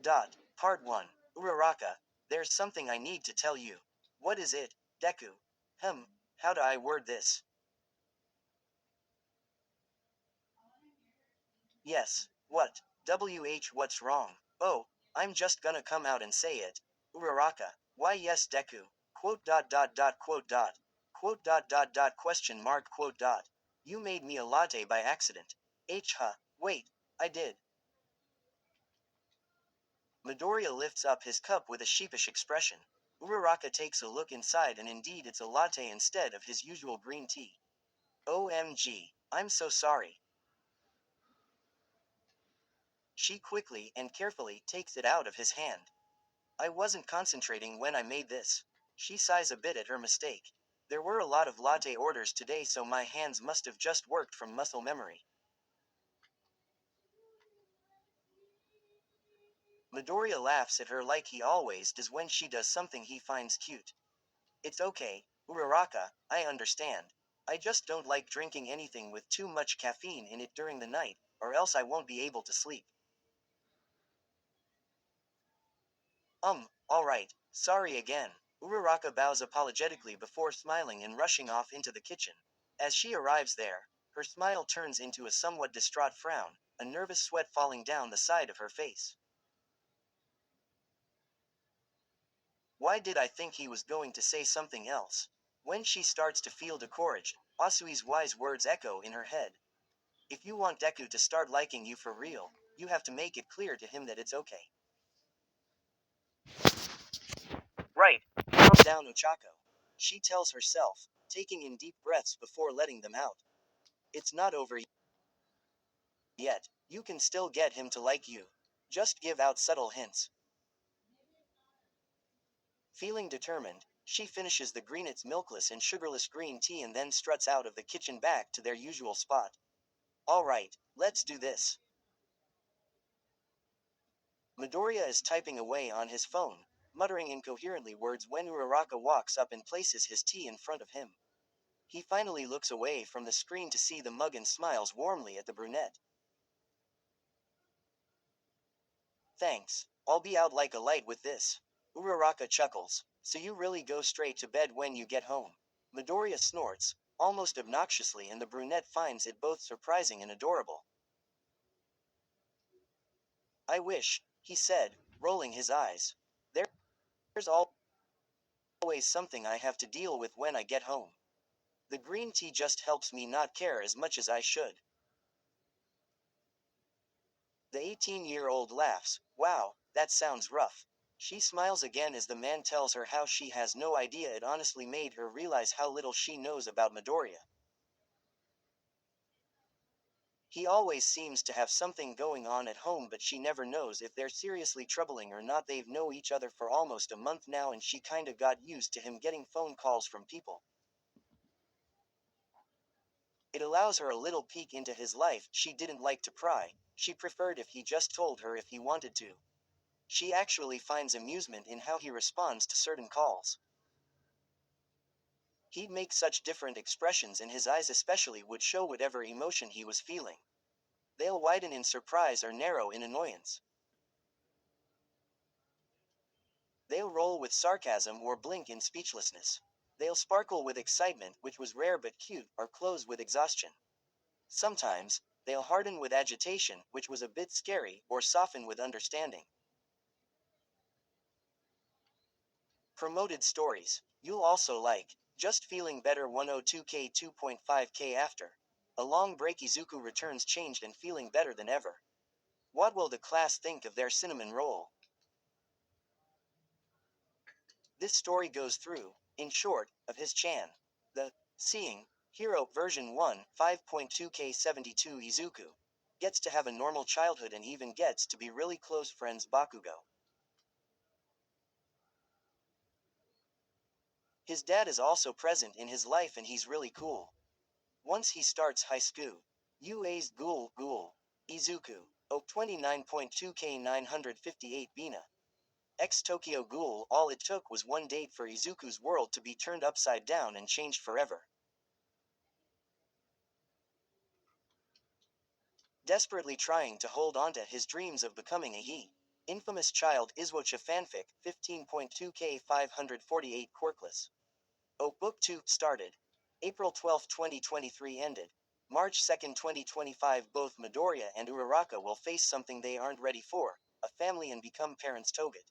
Part 1. Uraraka, there's something I need to tell you. What is it, Deku? Hmm, how do I word this? Yes, what? What's wrong? Oh, I'm just gonna come out and say it. Uraraka, why yes Deku. Question mark quote dot. You made me a latte by accident. Wait, I did. Midoriya lifts up his cup with a sheepish expression. Uraraka takes a look inside and indeed it's a latte instead of his usual green tea. OMG, I'm so sorry. She quickly and carefully takes it out of his hand. I wasn't concentrating when I made this. She sighs a bit at her mistake. There were a lot of latte orders today, so my hands must have just worked from muscle memory. Midoriya laughs at her like he always does when she does something he finds cute. It's okay, Uraraka, I understand. I just don't like drinking anything with too much caffeine in it during the night, or else I won't be able to sleep. Alright, sorry again. Uraraka bows apologetically before smiling and rushing off into the kitchen. As she arrives there, her smile turns into a somewhat distraught frown, a nervous sweat falling down the side of her face. Why did I think he was going to say something else? When she starts to feel discouraged, Asui's wise words echo in her head. If you want Deku to start liking you for real, you have to make it clear to him that it's okay. Right. Calm down, Ochako. She tells herself, taking in deep breaths before letting them out. It's not over yet. You can still get him to like you. Just give out subtle hints. Feeling determined, she finishes the Greenitz milkless and sugarless green tea and then struts out of the kitchen back to their usual spot. Alright, let's do this. Midoriya is typing away on his phone, muttering incoherently words when Uraraka walks up and places his tea in front of him. He finally looks away from the screen to see the mug and smiles warmly at the brunette. Thanks, I'll be out like a light with this. Uraraka chuckles. So you really go straight to bed when you get home. Midoriya snorts, almost obnoxiously, and the brunette finds it both surprising and adorable. I wish, he said, rolling his eyes. There's always something I have to deal with when I get home. The green tea just helps me not care as much as I should. The 18-year-old laughs. Wow, that sounds rough. She smiles again as the man tells her how she has no idea. It honestly made her realize how little she knows about Midoriya. He always seems to have something going on at home, but she never knows if they're seriously troubling or not. They've known each other for almost a month now and she kinda got used to him getting phone calls from people. It allows her a little peek into his life. She didn't like to pry. She preferred if he just told her if he wanted to. She actually finds amusement in how he responds to certain calls. He'd make such different expressions and his eyes especially would show whatever emotion he was feeling. They'll widen in surprise or narrow in annoyance. They'll roll with sarcasm or blink in speechlessness. They'll sparkle with excitement, which was rare but cute, or close with exhaustion. Sometimes, they'll harden with agitation, which was a bit scary, or soften with understanding. Promoted stories. You'll also like. Just feeling better 102k 2.5k after. A long break, Izuku returns changed and feeling better than ever. What will the class think of their cinnamon roll? This story goes through, in short, of his Chan. The Seeing Hero version 1 5.2k 72 Izuku gets to have a normal childhood and even gets to be really close friends Bakugo. His dad is also present in his life and he's really cool. Once he starts high school, UA's Ghoul, Izuku, O 29.2k 958 Bina. Ex Tokyo Ghoul, all it took was one date for Izuku's world to be turned upside down and changed forever. Desperately trying to hold onto his dreams of becoming a he. Infamous Child Iswocha Fanfic 15.2k 548 Quirkless. Oh, Book 2 started. April 12, 2023 ended. March 2, 2025 Both Midoriya and Uraraka will face something they aren't ready for, a family and become parents Toget.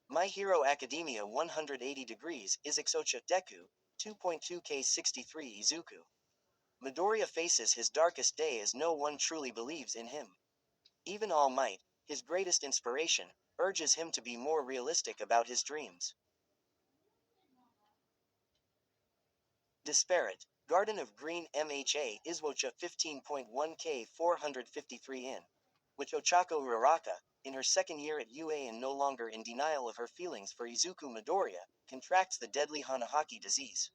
My Hero Academia 180 Degrees Izixocha Deku 2.2k 63 Izuku. Midoriya faces his darkest day as no one truly believes in him. Even All Might, his greatest inspiration, urges him to be more realistic about his dreams. Disparate. Garden of Green MHA Iswocha 15.1k 453 in. Which Ochako Uraraka, in her second year at UA and no longer in denial of her feelings for Izuku Midoriya, contracts the deadly Hanahaki disease.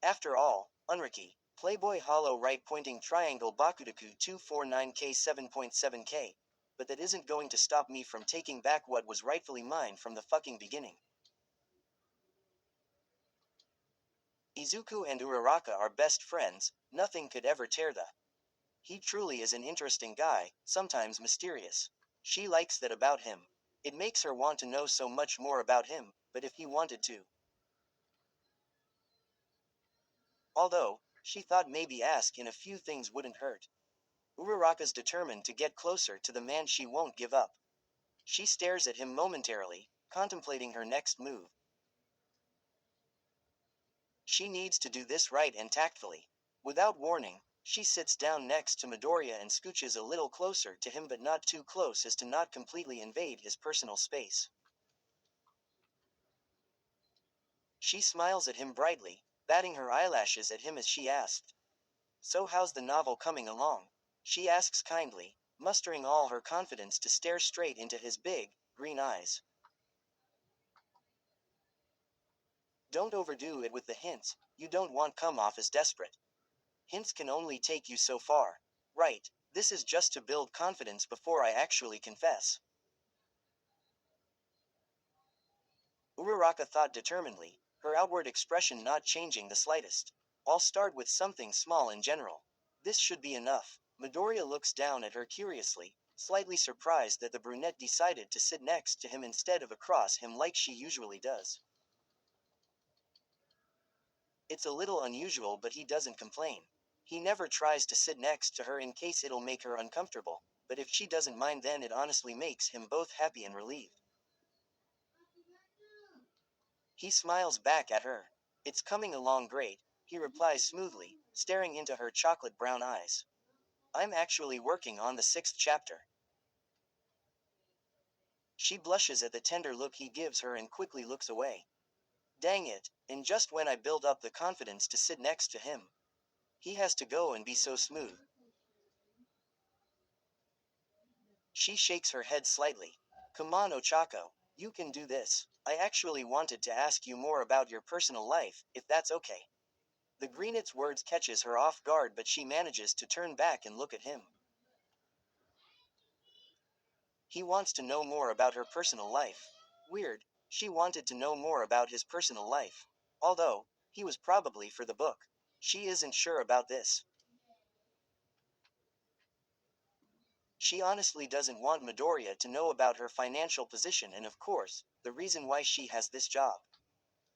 After all, Unriki, Playboy Hollow right pointing triangle Bakudaku 249k 7.7k, but that isn't going to stop me from taking back what was rightfully mine from the fucking beginning. Izuku and Uraraka are best friends, nothing could ever tear the. He truly is an interesting guy, sometimes mysterious. She likes that about him. It makes her want to know so much more about him, but if he wanted to. Although, she thought maybe ask in a few things wouldn't hurt. Uraraka's determined to get closer to the man she won't give up. She stares at him momentarily, contemplating her next move. She needs to do this right and tactfully. Without warning, she sits down next to Midoriya and scooches a little closer to him but not too close as to not completely invade his personal space. She smiles at him brightly, batting her eyelashes at him as she asked. So how's the novel coming along? She asks kindly, mustering all her confidence to stare straight into his big, green eyes. Don't overdo it with the hints, you don't want come off as desperate. Hints can only take you so far. Right, this is just to build confidence before I actually confess. Uraraka thought determinedly, her outward expression not changing the slightest. I'll start with something small in general. This should be enough. Midoriya looks down at her curiously, slightly surprised that the brunette decided to sit next to him instead of across him like she usually does. It's a little unusual but he doesn't complain. He never tries to sit next to her in case it'll make her uncomfortable, but if she doesn't mind then it honestly makes him both happy and relieved. He smiles back at her. It's coming along great, he replies smoothly, staring into her chocolate brown eyes. I'm actually working on the 6th chapter. She blushes at the tender look he gives her and quickly looks away. Dang it, and just when I build up the confidence to sit next to him. He has to go and be so smooth. She shakes her head slightly. Come on Ochako, you can do this. I actually wanted to ask you more about your personal life, if that's okay. The greenet's words catches her off guard but she manages to turn back and look at him. He wants to know more about her personal life. Weird, she wanted to know more about his personal life. Although, he was probably for the book. She isn't sure about this. She honestly doesn't want Midoriya to know about her financial position and of course, the reason why she has this job.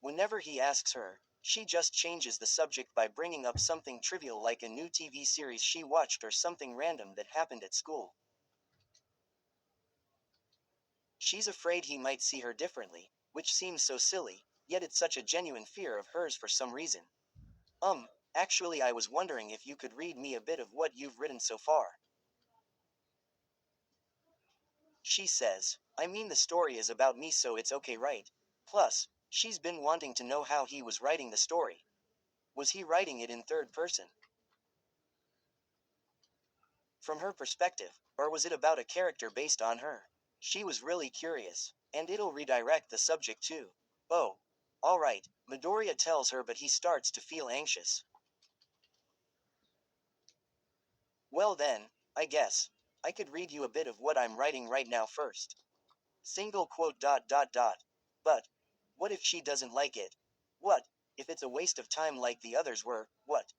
Whenever he asks her, she just changes the subject by bringing up something trivial like a new TV series she watched or something random that happened at school. She's afraid he might see her differently, which seems so silly, yet it's such a genuine fear of hers for some reason. Actually I was wondering if you could read me a bit of what you've written so far. She says, I mean the story is about me so it's okay right? Plus, she's been wanting to know how he was writing the story. Was he writing it in third person? From her perspective, or was it about a character based on her? She was really curious, and it'll redirect the subject too. Oh. Alright, Midoriya tells her but he starts to feel anxious. Well then, I guess, I could read you a bit of what I'm writing right now first. Single quote dot dot dot. But, what if she doesn't like it? What, if it's a waste of time like the others were, what?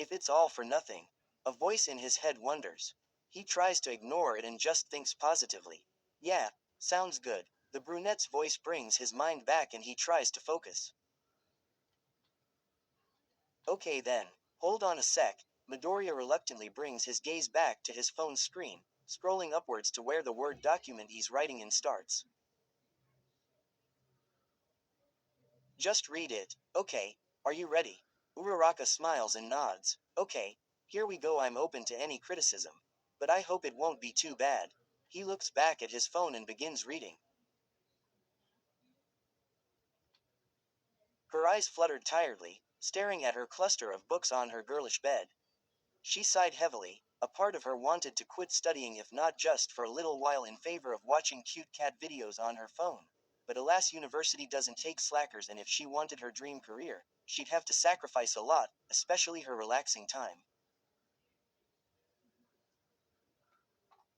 If it's all for nothing, a voice in his head wonders. He tries to ignore it and just thinks positively. Yeah, sounds good. The brunette's voice brings his mind back and he tries to focus. Okay then, hold on a sec. Midoriya reluctantly brings his gaze back to his phone's screen, scrolling upwards to where the word document he's writing in starts. Just read it. Okay, are you ready? Uraraka smiles and nods. Okay, here we go. I'm open to any criticism. But I hope it won't be too bad. He looks back at his phone and begins reading. Her eyes fluttered tiredly, staring at her cluster of books on her girlish bed. She sighed heavily. A part of her wanted to quit studying, if not just for a little while, in favor of watching cute cat videos on her phone. But alas, university doesn't take slackers, and if she wanted her dream career, she'd have to sacrifice a lot, especially her relaxing time.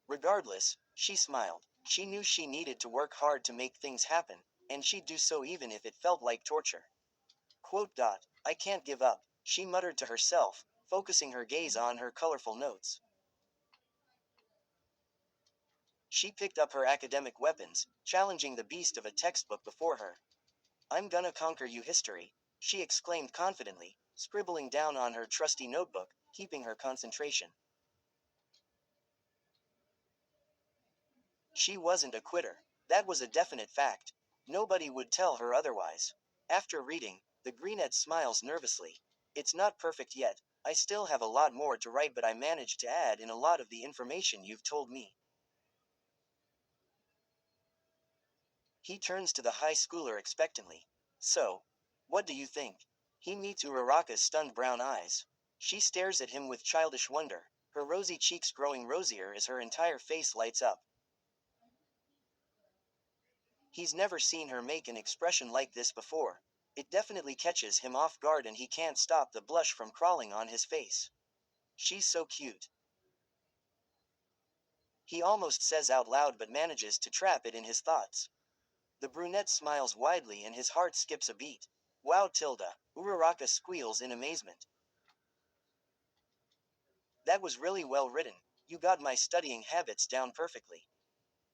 Regardless, she smiled. She knew she needed to work hard to make things happen, and she'd do so even if it felt like torture. I can't give up, she muttered to herself, focusing her gaze on her colorful notes. She picked up her academic weapons, challenging the beast of a textbook before her. I'm gonna conquer you, history, she exclaimed confidently, scribbling down on her trusty notebook, keeping her concentration. She wasn't a quitter. That was a definite fact. Nobody would tell her otherwise. After reading, the brunette smiles nervously. It's not perfect yet. I still have a lot more to write, but I managed to add in a lot of the information you've told me. He turns to the high schooler expectantly. So, what do you think? He meets Uraraka's stunned brown eyes. She stares at him with childish wonder, her rosy cheeks growing rosier as her entire face lights up. He's never seen her make an expression like this before. It definitely catches him off guard and he can't stop the blush from crawling on his face. She's so cute. He almost says out loud but manages to trap it in his thoughts. The brunette smiles widely and his heart skips a beat. Wow, Tilda, Uraraka squeals in amazement. That was really well written. You got my studying habits down perfectly.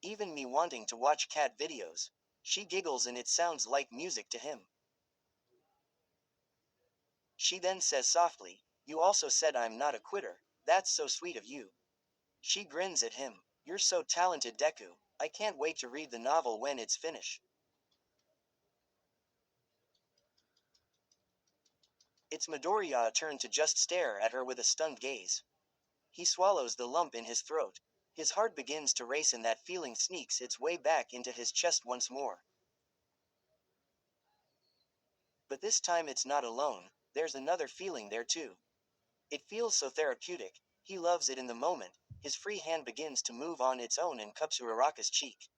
Even me wanting to watch cat videos. She giggles and it sounds like music to him. She then says softly, You also said I'm not a quitter. That's so sweet of you. She grins at him. You're so talented, Deku. I can't wait to read the novel when it's finished. It's Midoriya's turn to just stare at her with a stunned gaze. He swallows the lump in his throat. His heart begins to race and that feeling sneaks its way back into his chest once more. But this time it's not alone, there's another feeling there too. It feels so therapeutic. He loves it in the moment. His free hand begins to move on its own and cups Uraraka's cheek.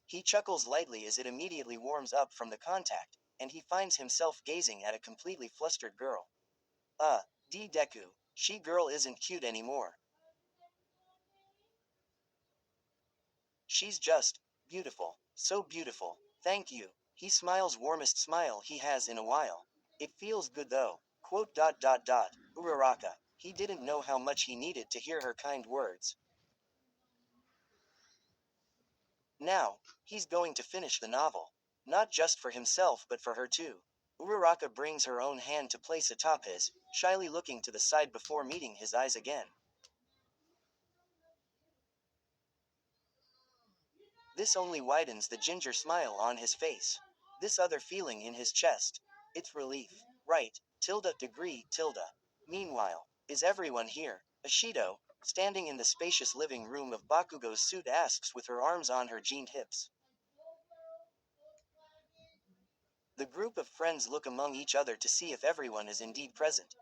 He chuckles lightly as it immediately warms up from the contact, and he finds himself gazing at a completely flustered girl. Deku, she girl isn't cute anymore. She's just beautiful. So beautiful. Thank you. He smiles, warmest smile he has in a while. It feels good though. Uraraka. He didn't know how much he needed to hear her kind words. Now, he's going to finish the novel. Not just for himself but for her too. Uraraka brings her own hand to place atop his, shyly looking to the side before meeting his eyes again. This only widens the ginger smile on his face. This other feeling in his chest. It's relief. Right, tilde. Meanwhile, is everyone here? Ashido, standing in the spacious living room of Bakugo's suit, asks with her arms on her jeaned hips. The group of friends look among each other to see if everyone is indeed present.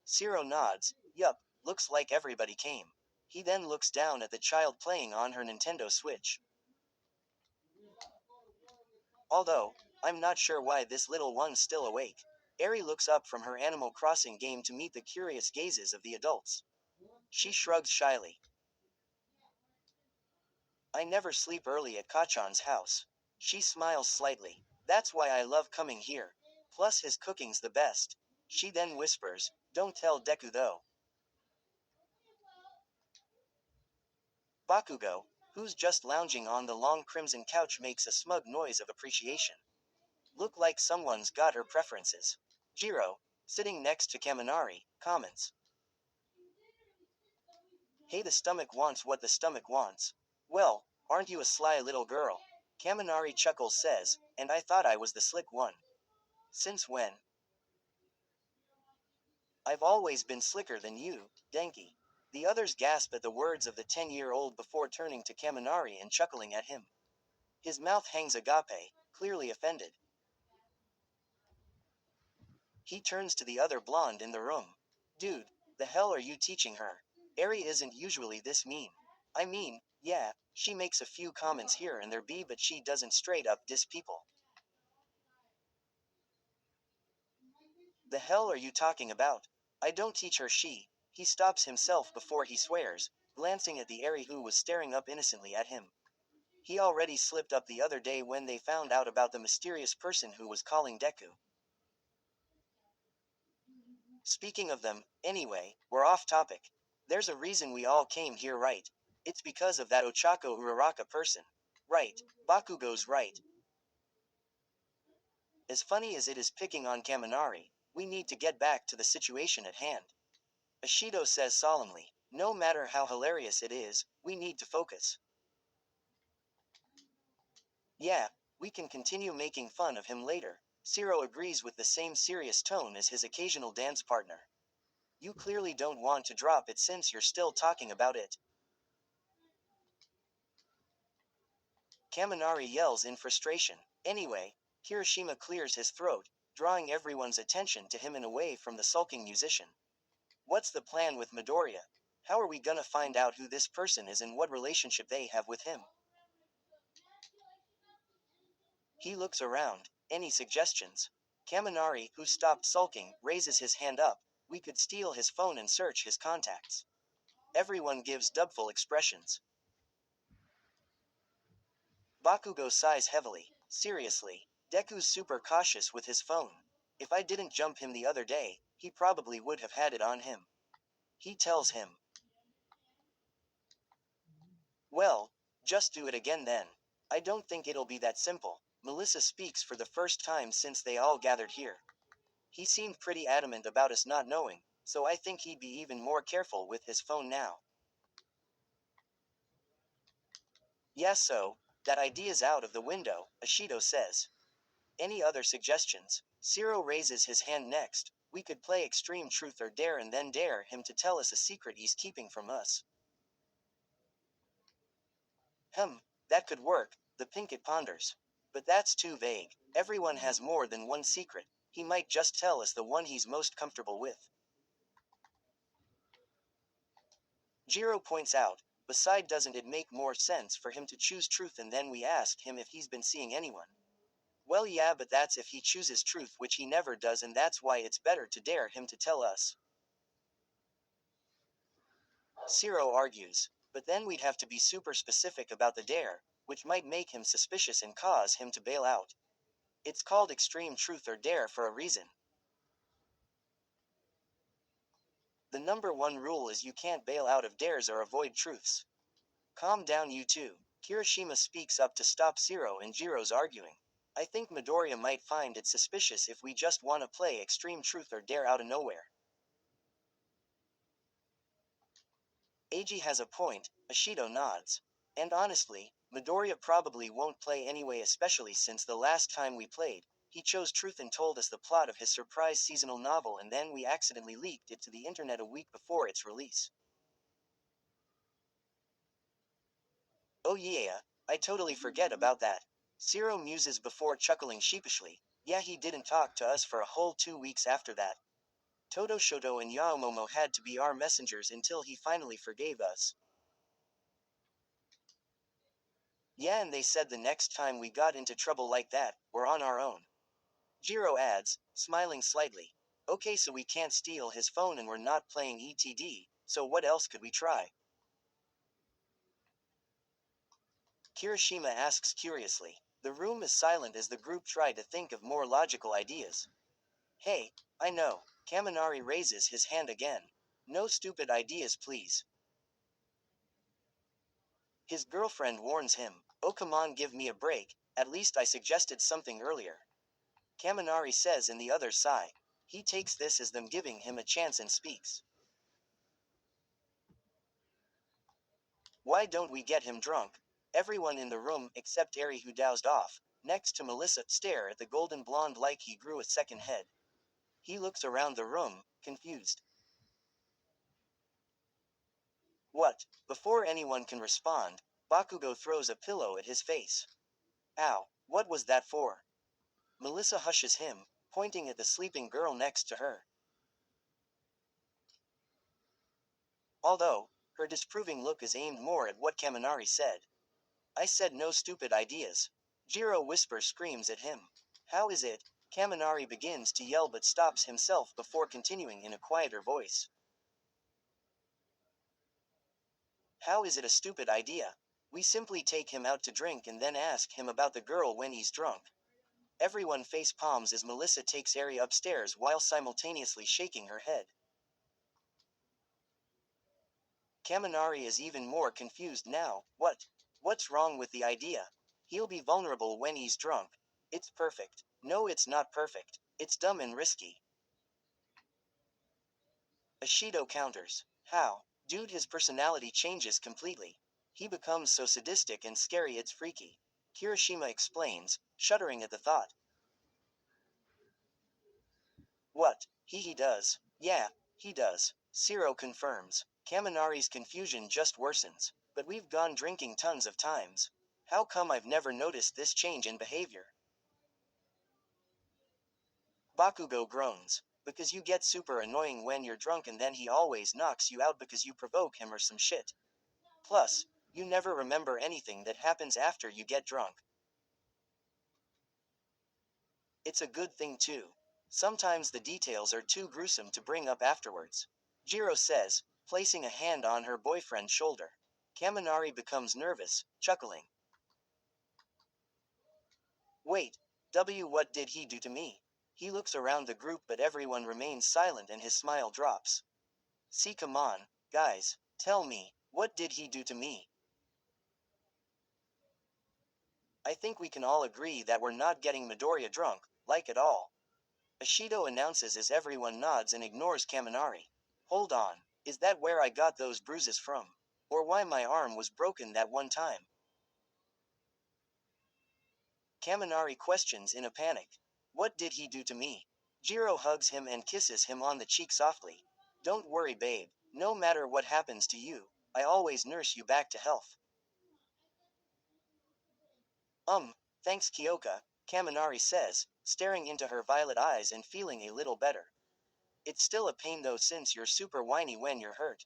Zero nods. Yup, looks like everybody came. He then looks down at the child playing on her Nintendo Switch. Although, I'm not sure why this little one's still awake. Eri looks up from her Animal Crossing game to meet the curious gazes of the adults. She shrugs shyly. I never sleep early at Kachan's house. She smiles slightly. That's why I love coming here. Plus his cooking's the best. She then whispers, "Don't tell Deku though." Bakugo, who's just lounging on the long crimson couch, makes a smug noise of appreciation. Look like someone's got her preferences. Jiro, sitting next to Kaminari, comments, "Hey, the stomach wants what the stomach wants." "Well, aren't you a sly little girl?" Kaminari chuckles says, "And I thought I was the slick one." "Since when?" "I've always been slicker than you, Denki." The others gasp at the words of the 10-year-old before turning to Kaminari and chuckling at him. His mouth hangs agape, clearly offended. He turns to the other blonde in the room. "Dude, the hell are you teaching her? Eri isn't usually this mean. I mean, yeah, she makes a few comments here and there but she doesn't straight up diss people." "The hell are you talking about? I don't teach her He stops himself before he swears, glancing at the Eri who was staring up innocently at him. He already slipped up the other day when they found out about the mysterious person who was calling Deku. Speaking of them, anyway, we're off topic. There's a reason we all came here, right? It's because of that Ochako Uraraka person. Right, Bakugo's right. As funny as it is picking on Kaminari, we need to get back to the situation at hand. Ashido says solemnly, "No matter how hilarious it is, we need to focus." "Yeah, we can continue making fun of him later." Zero agrees with the same serious tone as his occasional dance partner. "You clearly don't want to drop it since you're still talking about it." Kaminari yells in frustration. Anyway, Kirishima clears his throat, drawing everyone's attention to him and away from the sulking musician. "What's the plan with Midoriya? How are we gonna find out who this person is and what relationship they have with him?" He looks around. "Any suggestions?" Kaminari, who stopped sulking, raises his hand up. "We could steal his phone and search his contacts." Everyone gives doubtful expressions. Bakugo sighs heavily. "Seriously, Deku's super cautious with his phone. If I didn't jump him the other day, he probably would have had it on him." He tells him, "Well, just do it again then." "I don't think it'll be that simple." Melissa speaks for the first time since they all gathered here. "He seemed pretty adamant about us not knowing, so I think he'd be even more careful with his phone now." "Yeah, so, that idea's out of the window," Ashido says. "Any other suggestions?" Zero raises his hand next. "We could play extreme truth or dare and then dare him to tell us a secret he's keeping from us." That could work," the Pinkett ponders. "But that's too vague. Everyone has more than one secret. He might just tell us the one he's most comfortable with." Jiro points out, "Beside, doesn't it make more sense for him to choose truth and then we ask him if he's been seeing anyone?" "Well, yeah, but that's if he chooses truth, which he never does, and that's why it's better to dare him to tell us." Zero argues. "But then we'd have to be super specific about the dare, which might make him suspicious and cause him to bail out. It's called extreme truth or dare for a reason. The number one rule is you can't bail out of dares or avoid truths." "Calm down, you two." Kirishima speaks up to stop Zero and Jiro's arguing. "I think Midoriya might find it suspicious if we just want to play extreme truth or dare out of nowhere." Eiji has a point, Ashido nods. "And honestly, Midoriya probably won't play anyway, especially since the last time we played, he chose truth and told us the plot of his surprise seasonal novel and then we accidentally leaked it to the internet a week before its release." "Oh yeah, I totally forget about that." Zero muses before chuckling sheepishly. "Yeah, he didn't talk to us for a whole 2 weeks after that. Todo Shoto and Yaomomo had to be our messengers until he finally forgave us." "Yeah, and they said the next time we got into trouble like that, we're on our own." Jiro adds, smiling slightly. "Okay, so we can't steal his phone and we're not playing ETD, so what else could we try?" Kirishima asks curiously. The room is silent as the group try to think of more logical ideas. Hey, I know. Kaminari raises his hand again. No stupid ideas, please. His girlfriend warns him. Oh, come on, give me a break. At least I suggested something earlier. Kaminari says in the other sigh. He takes this as them giving him a chance and speaks. Why don't we get him drunk? Everyone in the room, except Eri who dozed off, next to Melissa, stare at the golden blonde like he grew a second head. He looks around the room, confused. What? Before anyone can respond, Bakugo throws a pillow at his face. Ow, what was that for? Melissa hushes him, pointing at the sleeping girl next to her. Although, her disapproving look is aimed more at what Kaminari said. I said no stupid ideas. Jiro whispers screams at him. How is it? Kaminari begins to yell but stops himself before continuing in a quieter voice. How is it a stupid idea? We simply take him out to drink and then ask him about the girl when he's drunk. Everyone face palms as Melissa takes Eri upstairs while simultaneously shaking her head. Kaminari is even more confused now. What? What's wrong with the idea? He'll be vulnerable when he's drunk. It's perfect. No, it's not perfect. It's dumb and risky. Ashido counters. How? Dude, his personality changes completely. He becomes so sadistic and scary it's freaky. Kirishima explains, shuddering at the thought. What? He does. Yeah, he does. Siro confirms. Kaminari's confusion just worsens. But we've gone drinking tons of times. How come I've never noticed this change in behavior? Bakugo groans. Because you get super annoying when you're drunk and then he always knocks you out because you provoke him or some shit. Plus, you never remember anything that happens after you get drunk. It's a good thing too. Sometimes the details are too gruesome to bring up afterwards. Jiro says, placing a hand on her boyfriend's shoulder. Kaminari becomes nervous, chuckling. Wait, what did he do to me? He looks around the group but everyone remains silent and his smile drops. See, come on, guys, tell me, what did he do to me? I think we can all agree that we're not getting Midoriya drunk, like at all. Ashido announces as everyone nods and ignores Kaminari. Hold on, is that where I got those bruises from? Or why my arm was broken that one time? Kaminari questions in a panic. What did he do to me? Jiro hugs him and kisses him on the cheek softly. Don't worry, babe. No matter what happens to you, I always nurse you back to health. Thanks, Kyoka, Kaminari says, staring into her violet eyes and feeling a little better. It's still a pain though since you're super whiny when you're hurt.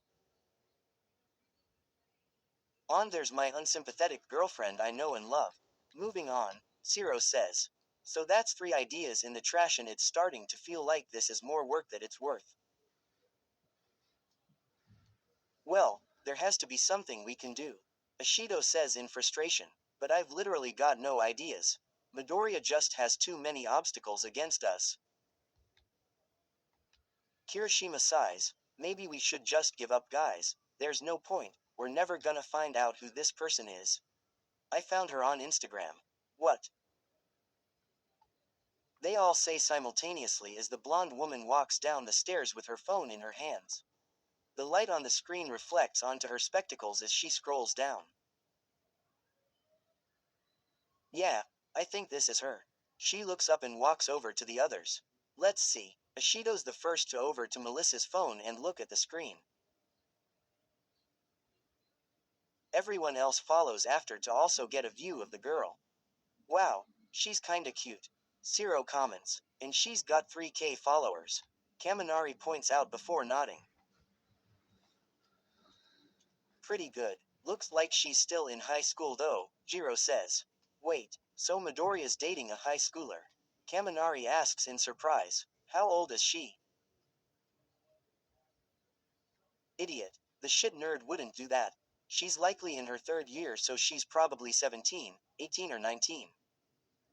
There's my unsympathetic girlfriend I know and love. Moving on, Siro says. So that's 3 ideas in the trash and it's starting to feel like this is more work than it's worth. Well, there has to be something we can do. Ashido says in frustration. But I've literally got no ideas. Midoriya just has too many obstacles against us. Kirishima sighs. Maybe we should just give up, guys. There's no point. We're never gonna find out who this person is. I found her on Instagram. What? They all say simultaneously as the blonde woman walks down the stairs with her phone in her hands. The light on the screen reflects onto her spectacles as she scrolls down. Yeah, I think this is her. She looks up and walks over to the others. Let's see. Ashido's the first to over to Melissa's phone and look at the screen. Everyone else follows after to also get a view of the girl. Wow, she's kinda cute. Siro comments. And she's got 3K followers. Kaminari points out before nodding. Pretty good. Looks like she's still in high school though, Jiro says. Wait, so Midoriya's dating a high schooler? Kaminari asks in surprise. How old is she? Idiot. The shit nerd wouldn't do that. She's likely in her 3rd year so she's probably 17, 18 or 19.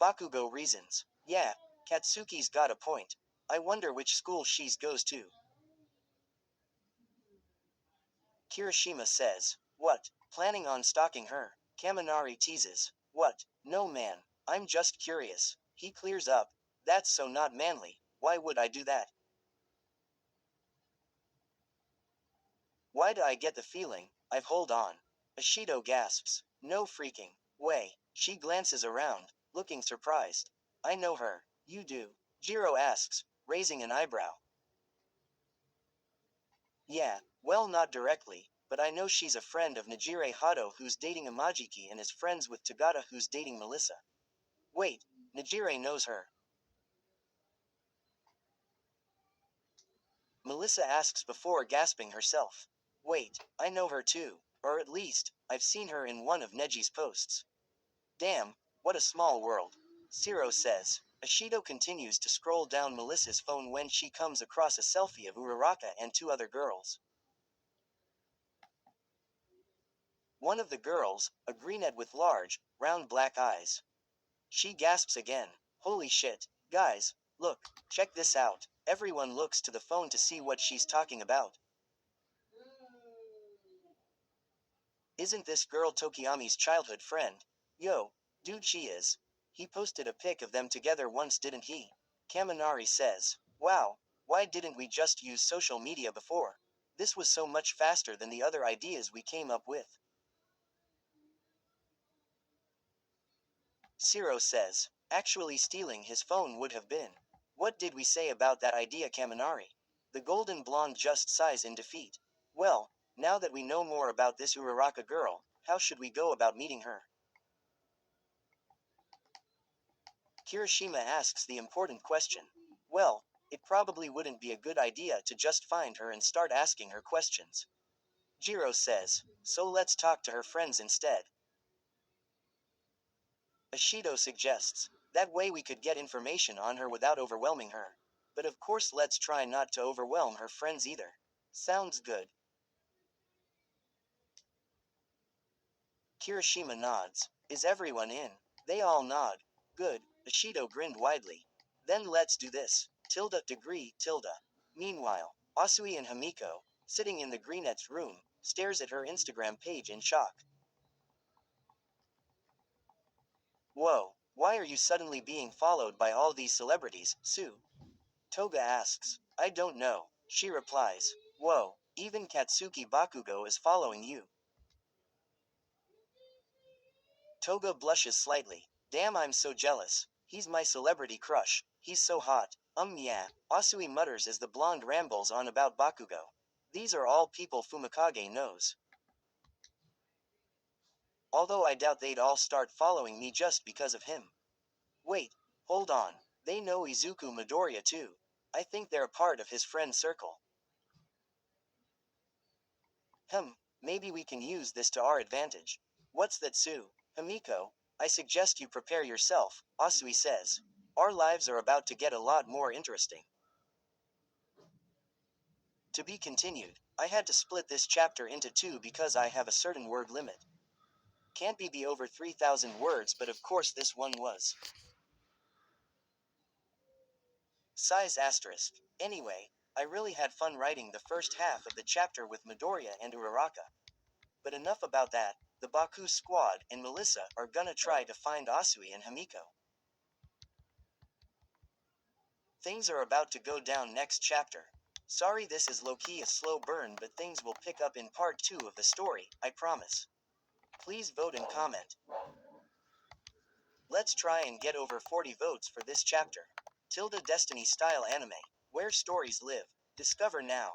Bakugo reasons. Yeah, Katsuki's got a point. I wonder which school she goes to. Kirishima says, what? Planning on stalking her? Kaminari teases, what? No man. I'm just curious. He clears up. That's so not manly. Why would I do that? Why do I get the feeling I've hold on? Ashido gasps. No freaking way. She glances around, looking surprised. I know her. You do? Jiro asks, raising an eyebrow. Yeah, well, not directly, but I know she's a friend of Najire Hado who's dating Imajiki and is friends with Tagata who's dating Melissa. Wait, Najire knows her. Melissa asks before gasping herself. Wait, I know her too. Or at least, I've seen her in one of Neji's posts. Damn, what a small world. Ciro says. Ashido continues to scroll down Melissa's phone when she comes across a selfie of Uraraka and two other girls. One of the girls, a brunette with large, round black eyes. She gasps again. Holy shit. Guys, look, check this out. Everyone looks to the phone to see what she's talking about. Isn't this girl Tokiyami's childhood friend? Yo, dude, she is. He posted a pic of them together once, didn't he? Kaminari says. Wow, why didn't we just use social media before? This was so much faster than the other ideas we came up with. Ciro says. Actually stealing his phone would have been. What did we say about that idea, Kaminari? The golden blonde just sighs in defeat. Well, now that we know more about this Uraraka girl, how should we go about meeting her? Kirishima asks the important question. Well, it probably wouldn't be a good idea to just find her and start asking her questions. Jiro says, so let's talk to her friends instead. Ashido suggests, that way we could get information on her without overwhelming her. But of course let's try not to overwhelm her friends either. Sounds good. Kirishima nods. Is everyone in? They all nod. Good. Ashido grinned widely. Then let's do this. Degree. Meanwhile, Asui and Hamiko, sitting in the Greenette's room, stares at her Instagram page in shock. Whoa, why are you suddenly being followed by all these celebrities, Sue? Toga asks. I don't know, she replies. Whoa, even Katsuki Bakugo is following you. Toga blushes slightly. Damn, I'm so jealous. He's my celebrity crush. He's so hot. Yeah. Asui mutters as the blonde rambles on about Bakugo. These are all people Fumikage knows. Although I doubt they'd all start following me just because of him. Wait, hold on. They know Izuku Midoriya too. I think they're a part of his friend circle. Maybe we can use this to our advantage. What's that, Sue? Hamiko, I suggest you prepare yourself, Asui says. Our lives are about to get a lot more interesting. To be continued. I had to split this chapter into two because I have a certain word limit. Can't be over 3,000 words, but of course this one was. Size asterisk. Anyway, I really had fun writing the first half of the chapter with Midoriya and Uraraka. But enough about that. The Baku squad and Melissa are gonna try to find Asui and Hamiko. Things are about to go down next chapter. Sorry this is low-key a slow burn, but things will pick up in part 2 of the story, I promise. Please vote and comment. Let's try and get over 40 votes for this chapter. Destiny style anime. Where stories live. Discover now.